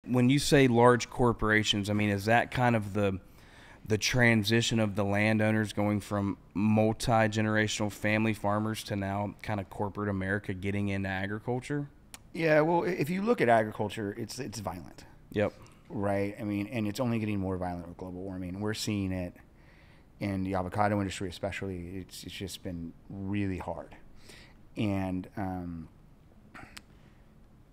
when you say large corporations, I mean, is that kind of the transition of the landowners going from multi-generational family farmers to now kind of corporate America getting into agriculture? Yeah, well, if you look at agriculture, it's violent. Yep. Right? I mean, and it's only getting more violent with global warming. We're seeing it in the avocado industry especially. It's just been really hard. And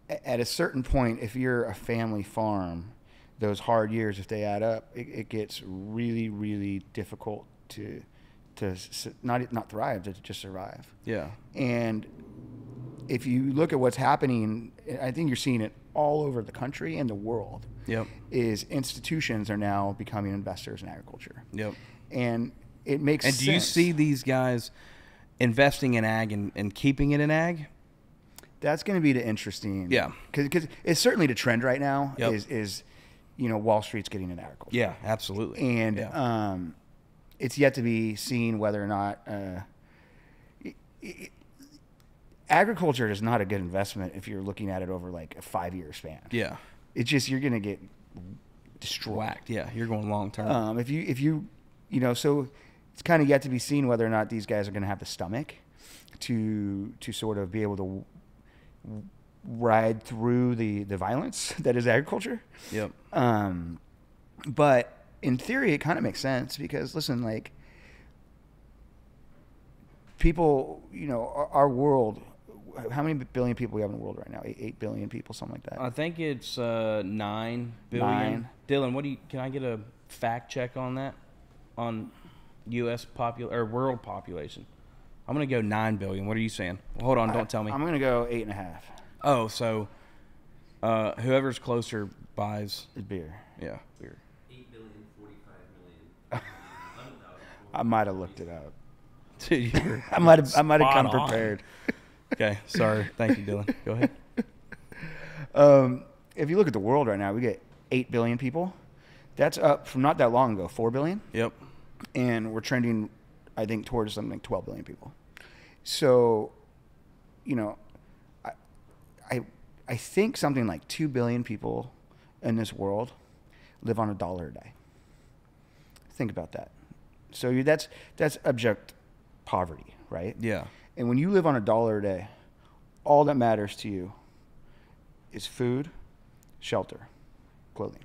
at a certain point, if you're a family farm, those hard years, if they add up, it gets really, really difficult to not thrive, to just survive. Yeah. And if you look at what's happening, I think you're seeing it all over the country and the world. Yep. Is institutions are now becoming investors in agriculture. Yep. And it makes sense. And do you see these guys investing in ag and keeping it in ag? That's going to be the interesting. Yeah. Because it's certainly the trend right now. Yep. Is Wall Street's getting in agriculture. Yeah, absolutely. And it's yet to be seen whether or not agriculture is not a good investment if you're looking at it over like a 5-year span. Yeah. It's just you're going to get destroyed. Whacked. Yeah, you're going long term. If you so it's kind of yet to be seen whether or not these guys are going to have the stomach to sort of be able to ride through the violence that is agriculture. Yep. But in theory, it kind of makes sense because, listen, like, people, our world, how many billion people we have in the world right now? 8 billion people, something like that. I think it's 9 billion. 9. Dylan, can I get a fact check on that? On U.S. world population? I'm going to go 9 billion. What are you saying? Well, hold on, don't tell me. I'm going to go 8.5. Oh, so whoever's closer buys beer. Yeah, beer. 8,045,000,000. I might have looked it up. Dude, I might have come on. prepared. Okay, sorry. Thank you, Dylan. Go ahead. If you look at the world right now, we get 8 billion people. That's up from not that long ago, 4 billion. Yep. And we're trending, I think, towards something like 12 billion people. So, I think something like 2 billion people in this world live on $1 a day. Think about that. So that's abject poverty, right? Yeah. And when you live on $1 a day, all that matters to you is food, shelter, clothing,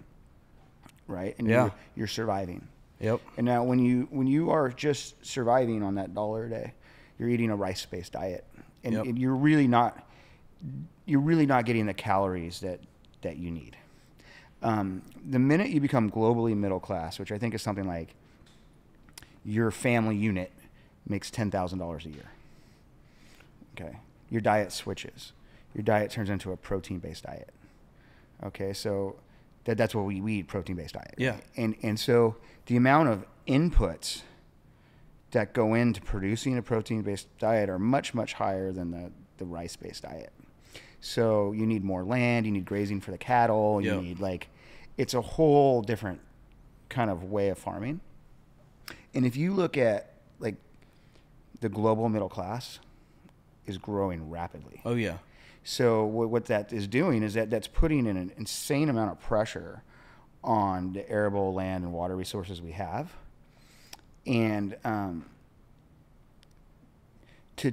right? And you're surviving. Yep. And now when you are just surviving on that $1 a day, you're eating a rice-based diet, and you're really not getting the calories that you need. The minute you become globally middle class, which I think is something like your family unit makes $10,000 a year. Okay, your diet switches. Your diet turns into a protein-based diet. Okay, so that's what we eat, protein-based diet. Yeah. And so the amount of inputs that go into producing a protein-based diet are much, much higher than the rice-based diet. So you need more land, you need grazing for the cattle, you need it's a whole different kind of way of farming. And if you look at the global middle class is growing rapidly. Oh yeah. So what that is doing is that's putting in an insane amount of pressure on the arable land and water resources we have. And to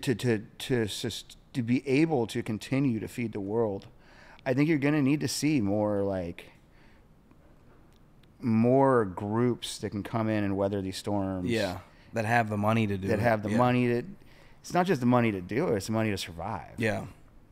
be able to continue to feed the world, I think you're going to need to see more groups that can come in and weather these storms. Yeah, that have the money to do it. That have the money to. It's not just the money to do it; it's the money to survive. Yeah.